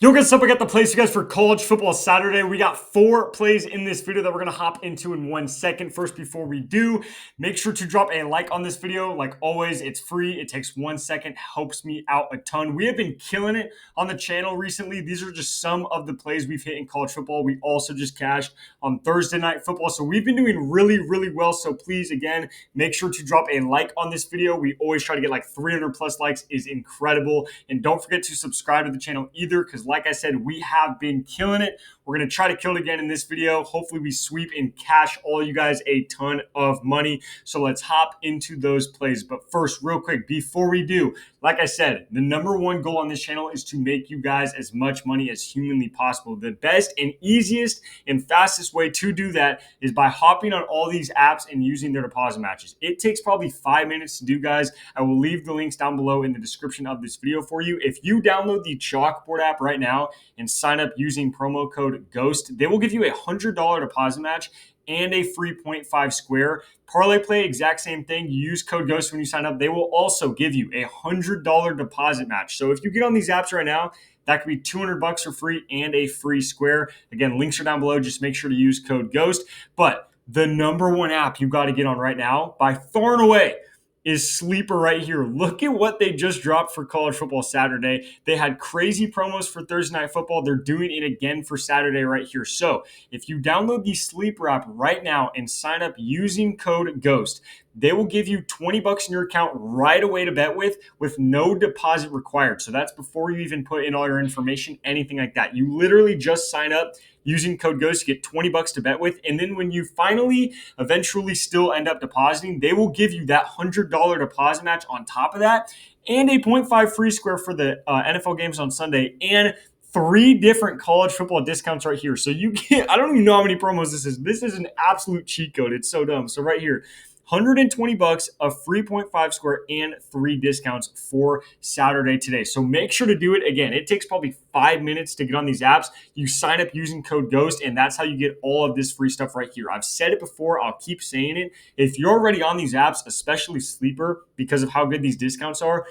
Yo, what's up? I got the plays you guys for college football Saturday. We got 4 plays in this video that we're going to hop into in 1 second. First, before we do, make sure to drop a like on this video. Like always, it's free. It takes 1 second, helps me out a ton. We have been killing it on the channel recently. These are just some of the plays we've hit in college football. We also just cashed on Thursday Night Football. So we've been doing really well. So please, again, make sure to drop a like on this video. We always try to get like 300 plus likes is incredible. And don't forget to subscribe to the channel either, because like I said, we have been killing it. We're going to try to kill it again in this video. Hopefully we sweep and cash all you guys a ton of money. So let's hop into those plays. But first, real quick, before we do, like I said, the number one goal on this channel is to make you guys as much money as humanly possible. The best and easiest and fastest way to do that is by hopping on all these apps and using their deposit matches. It takes probably 5 minutes to do, guys. I will leave the links down below in the description of this video for you. If you download the Chalkboard app right now and sign up using promo code GHOST, they will give you a $100 deposit match and a free 0.5 square. Parlay play, exact same thing. You use code GHOST when you sign up. They will also give you a $100 deposit match. So if you get on these apps right now, that could be $200 for free and a free square. Again, links are down below. Just make sure to use code GHOST. But the number one app you got to get on right now, by far and away, is Sleeper right here. Look at what they just dropped for college football Saturday. They had crazy promos for Thursday Night Football. They're doing it again for Saturday right here. So if you download the Sleeper app right now and sign up using code GHOST, they will give you $20 in your account right away to bet with no deposit required. So that's before you even put in all your information, anything like that. You literally just sign up using code GHOST, you get $20 to bet with. And then when you finally eventually still end up depositing, they will give you that $100 deposit match on top of that and a 0.5 free square for the NFL games on Sunday and 3 different college football discounts right here. So you get, I don't even know how many promos this is. This is an absolute cheat code. It's so dumb. So right here, $120, a free 0.5 square, and 3 discounts for Saturday today. So make sure to do it. Again, it takes probably 5 minutes to get on these apps. You sign up using code GHOST, and that's how you get all of this free stuff right here. I've said it before. I'll keep saying it. If you're already on these apps, especially Sleeper, because of how good these discounts are,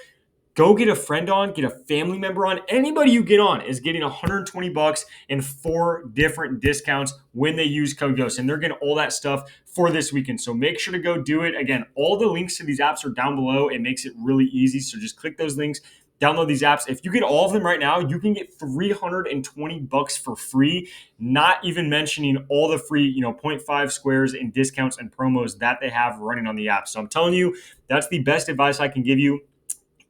go get a friend on, get a family member on. Anybody you get on is getting $120 and 4 different discounts when they use code GHOST. And they're getting all that stuff for this weekend. So make sure to go do it. Again, all the links to these apps are down below. It makes it really easy. So just click those links, download these apps. If you get all of them right now, you can get $320 for free, not even mentioning all the free, 0.5 squares and discounts and promos that they have running on the app. So I'm telling you, that's the best advice I can give you.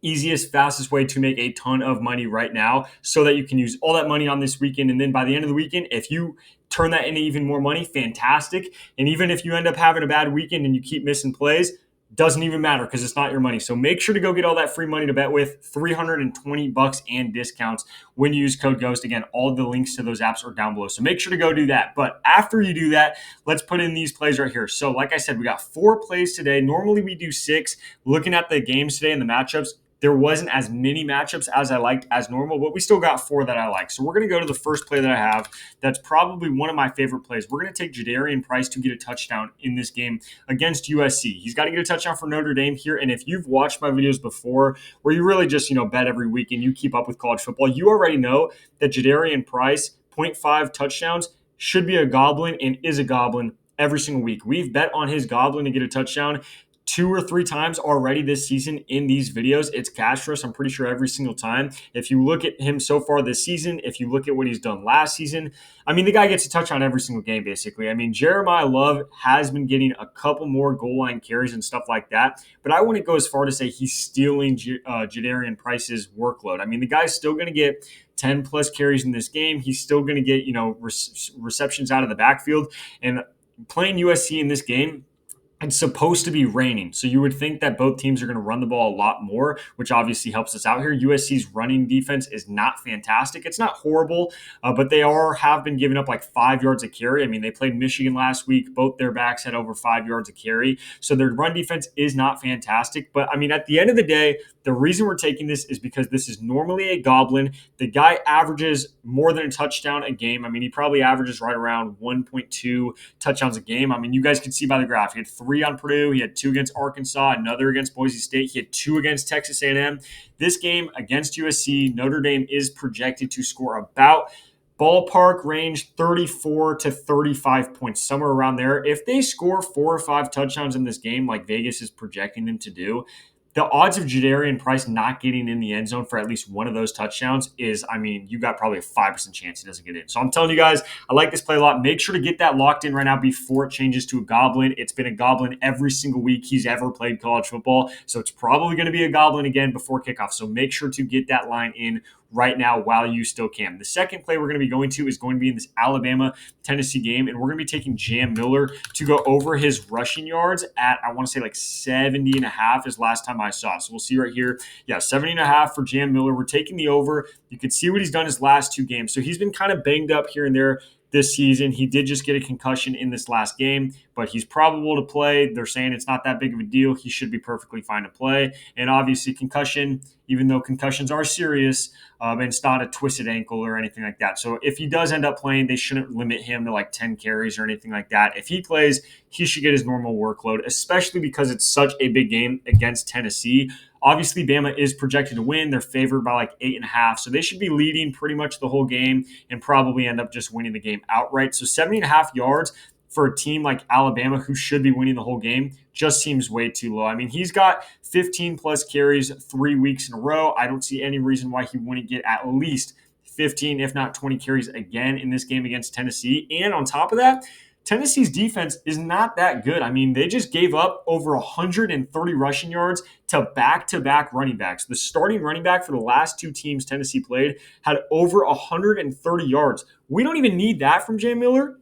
Easiest, fastest way to make a ton of money right now so that you can use all that money on this weekend. And then by the end of the weekend, if you turn that into even more money, fantastic. And even if you end up having a bad weekend and you keep missing plays, doesn't even matter because it's not your money. So make sure to go get all that free money to bet with, $320 and discounts when you use code GHOST. Again, all the links to those apps are down below. So make sure to go do that. But after you do that, let's put in these plays right here. So like I said, we got 4 plays today. Normally we do 6. Looking at the games today and the matchups, there wasn't as many matchups as I liked as normal, but we still got 4 that I like. So we're going to go to the first play that I have. That's probably one of my favorite plays. We're going to take Jadarian Price to get a touchdown in this game against USC. He's got to get a touchdown for Notre Dame here. And if you've watched my videos before where you really just, bet every week and you keep up with college football, you already know that Jadarian Price, 0.5 touchdowns, should be a goblin and is a goblin every single week. We've bet on his goblin to get a touchdown 2 or 3 times already this season in these videos. It's cash for us, I'm pretty sure, every single time. If you look at him so far this season, if you look at what he's done last season, the guy gets a touchdown every single game, basically. Jeremiah Love has been getting a couple more goal line carries and stuff like that, but I wouldn't go as far to say he's stealing Jadarian Price's workload. The guy's still going to get 10 plus carries in this game. He's still going to get, receptions out of the backfield. And playing USC in this game, it's supposed to be raining, so you would think that both teams are going to run the ball a lot more, which obviously helps us out here. USC's running defense is not fantastic. It's not horrible, but they have been giving up like 5 yards a carry. They played Michigan last week. Both their backs had over 5 yards a carry, so their run defense is not fantastic. But, at the end of the day, the reason we're taking this is because this is normally a goblin. The guy averages more than a touchdown a game. He probably averages right around 1.2 touchdowns a game. You guys can see by the graph, he had 3 3 on Purdue. He had 2 against Arkansas, another against Boise State. He had 2 against Texas A&M. This game against USC, Notre Dame is projected to score about ballpark range 34 to 35 points, somewhere around there. If they score 4 or 5 touchdowns in this game, like Vegas is projecting them to do, the odds of Jadarian Price not getting in the end zone for at least one of those touchdowns is, I mean, you got probably a 5% chance he doesn't get in. So I'm telling you guys, I like this play a lot. Make sure to get that locked in right now before it changes to a goblin. It's been a goblin every single week he's ever played college football. So it's probably going to be a goblin again before kickoff. So make sure to get that line in right now while you still can. The second play we're going to be going to is going to be in this Alabama-Tennessee game, and we're going to be taking Jam Miller to go over his rushing yards at, I want to say like 70.5 is last time I saw. So we'll see right here. Yeah, 70.5 for Jam Miller. We're taking the over. You can see what he's done his last 2 games. So he's been kind of banged up here and there this season. He did just get a concussion in this last game, but he's probable to play. They're saying it's not that big of a deal. He should be perfectly fine to play. And obviously concussion, even though concussions are serious, and it's not a twisted ankle or anything like that. So if he does end up playing, they shouldn't limit him to like 10 carries or anything like that. If he plays, he should get his normal workload, especially because it's such a big game against Tennessee. Obviously, Bama is projected to win. They're favored by like 8.5. So they should be leading pretty much the whole game and probably end up just winning the game outright. So 70.5 yards for a team like Alabama, who should be winning the whole game, just seems way too low. I mean, he's got 15 plus carries 3 weeks in a row. I don't see any reason why he wouldn't get at least 15, if not 20 carries again in this game against Tennessee. And on top of that, Tennessee's defense is not that good. I mean, they just gave up over 130 rushing yards to back-to-back running backs. The starting running back for the last 2 teams Tennessee played had over 130 yards. We don't even need that from Jay Miller.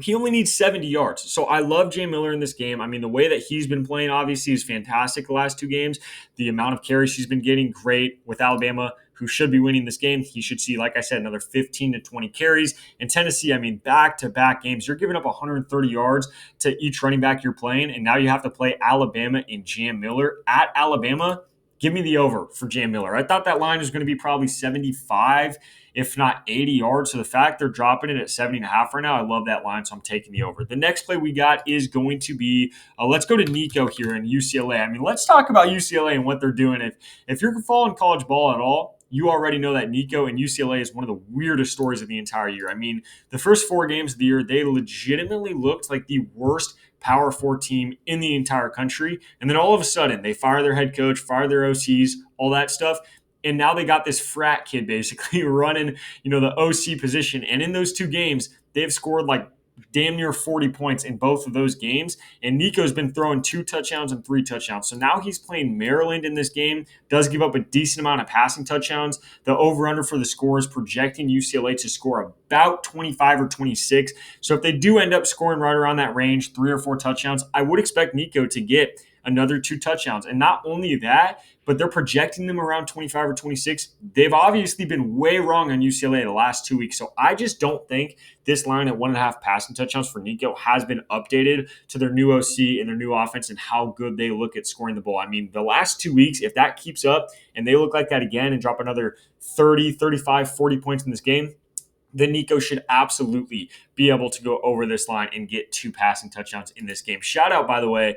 He only needs 70 yards. So I love Jay Miller in this game. I mean, the way that he's been playing, obviously, is fantastic the last 2 games. The amount of carries he's been getting, great with Alabama, who should be winning this game. He should see, like I said, another 15 to 20 carries. In Tennessee, I mean, back-to-back games, you're giving up 130 yards to each running back you're playing, and now you have to play Alabama and Jam Miller at Alabama. Give me the over for Jam Miller. I thought that line was going to be probably 75, if not 80 yards. So the fact they're dropping it at 70.5 right now, I love that line, so I'm taking the over. The next play we got is going to be, let's go to Nico here in UCLA. I mean, let's talk about UCLA and what they're doing. If you're following college ball at all, you already know that Nico and UCLA is one of the weirdest stories of the entire year. I mean, the first 4 games of the year, they legitimately looked like the worst Power 4 team in the entire country. And then all of a sudden, they fire their head coach, fire their OCs, all that stuff. And now they got this frat kid basically running, the OC position. And in those 2 games, they've scored like damn near 40 points in both of those games. And Nico's been throwing 2 touchdowns and 3 touchdowns. So now he's playing Maryland in this game, does give up a decent amount of passing touchdowns. The over-under for the score is projecting UCLA to score about 25 or 26. So if they do end up scoring right around that range, 3 or 4 touchdowns, I would expect Nico to get another 2 touchdowns. And not only that, but they're projecting them around 25 or 26. They've obviously been way wrong on UCLA the last 2 weeks. So I just don't think this line at 1.5 passing touchdowns for Nico has been updated to their new OC and their new offense and how good they look at scoring the ball. I mean, the last 2 weeks, if that keeps up and they look like that again and drop another 30, 35, 40 points in this game, then Nico should absolutely be able to go over this line and get 2 passing touchdowns in this game. Shout out, by the way,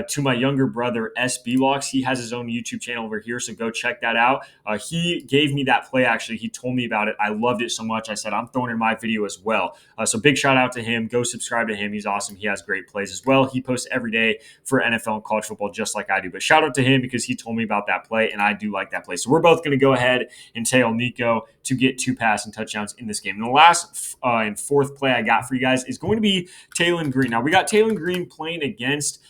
to my younger brother, SB Locks. He has his own YouTube channel over here, so go check that out. He gave me that play, actually. He told me about it. I loved it so much. I said, I'm throwing in my video as well. So big shout out to him. Go subscribe to him. He's awesome. He has great plays as well. He posts every day for NFL and college football just like I do. But shout out to him because he told me about that play, and I do like that play. So we're both going to go ahead and tail Nico to get 2 passing touchdowns in this game. And the last and fourth play I got for you guys is going to be Taylen Green. Now, we got Taylen Green playing against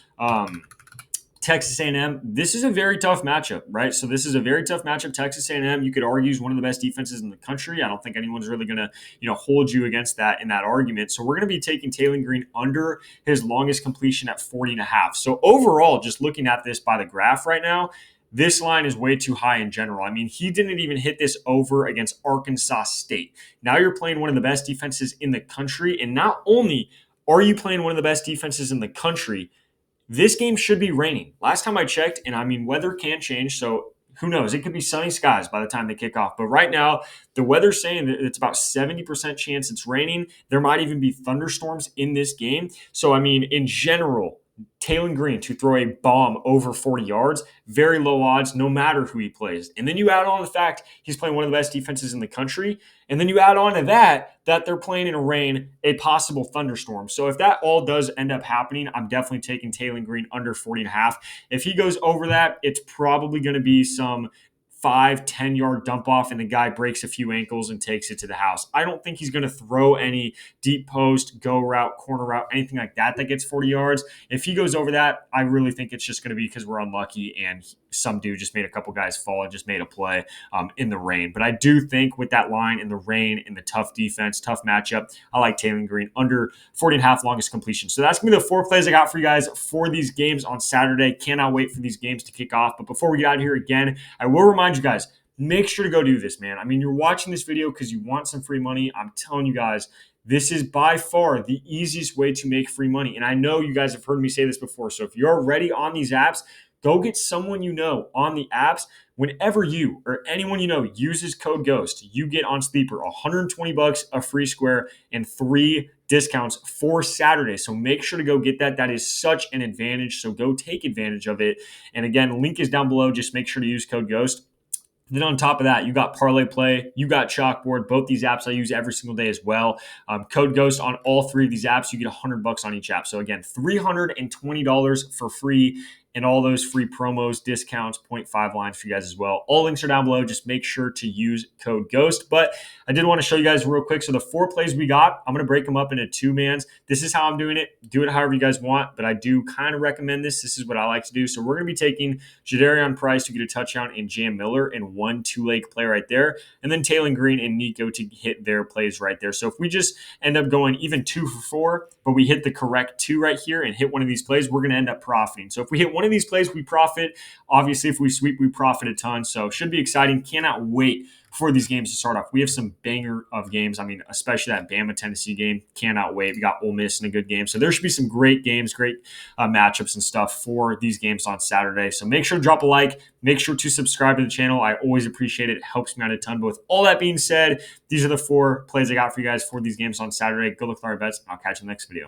Texas A&M. This is a very tough matchup, right? So this is a very tough matchup. Texas A&M, you could argue, is one of the best defenses in the country. I don't think anyone's really going to, hold you against that in that argument. So we're going to be taking Taylen Green under his longest completion at 40.5. So overall, just looking at this by the graph right now, this line is way too high in general. I mean, he didn't even hit this over against Arkansas State. Now you're playing one of the best defenses in the country. And not only are you playing one of the best defenses in the country, this game should be raining. Last time I checked, and I mean, weather can change, so who knows? It could be sunny skies by the time they kick off. But right now, the weather's saying that it's about 70% chance it's raining. There might even be thunderstorms in this game. So, I mean, in general, Taylen Green to throw a bomb over 40 yards, very low odds, no matter who he plays. And then you add on the fact he's playing one of the best defenses in the country. And then you add on to that they're playing in a rain, a possible thunderstorm. So if that all does end up happening, I'm definitely taking Taylen Green under 40.5. If he goes over that, it's probably going to be some 5-10 yard dump off and the guy breaks a few ankles and takes it to the house. I don't think he's going to throw any deep post, go route, corner route, anything like that gets 40 yards. If he goes over that, I really think it's just going to be because we're unlucky and some dude just made a couple guys fall and just made a play in the rain. But I do think with that line in the rain and the tough defense, tough matchup, I like Taylen Green under 40.5 longest completion. So that's going to be the 4 plays I got for you guys for these games on Saturday. Cannot wait for these games to kick off. But before we get out of here again, I will remind you guys, make sure to go do this, man. I mean, you're watching this video because you want some free money. I'm telling you guys, this is by far the easiest way to make free money. And I know you guys have heard me say this before. So if you're already on these apps, go get someone you know on the apps. Whenever you or anyone you know uses code GHOST, you get on Sleeper $120 a free square and 3 discounts for Saturday. So make sure to go get that. That is such an advantage. So go take advantage of it. And again, link is down below. Just make sure to use code GHOST. Then on top of that, you got Parlay Play, you got Chalkboard. Both these apps I use every single day as well. Code GHOST on all 3 of these apps. You get $100 on each app. So again, $320 for free. And all those free promos, discounts, 0.5 lines for you guys as well. All links are down below. Just make sure to use code GHOST. But I did want to show you guys real quick. So the 4 plays we got, I'm going to break them up into 2-mans. This is how I'm doing it. Do it however you guys want. But I do kind of recommend this. This is what I like to do. So we're going to be taking Jadarian Price to get a touchdown and Jam Miller in 1 2-leg play right there. And then Taylen Green and Nico to hit their plays right there. So if we just end up going even 2 for 4, but we hit the correct 2 right here and hit one of these plays, we're going to end up profiting. So if we hit one of these plays, we profit. Obviously, if we sweep, we profit a ton. So should be exciting. Cannot wait for these games to start off. We have some banger of games. I mean, especially that Bama-Tennessee game. Cannot wait. We got Ole Miss in a good game. So there should be some great games, great matchups and stuff for these games on Saturday. So make sure to drop a like. Make sure to subscribe to the channel. I always appreciate it. It helps me out a ton. But with all that being said, these are the 4 plays I got for you guys for these games on Saturday. Good luck with our bets. I'll catch you in the next video.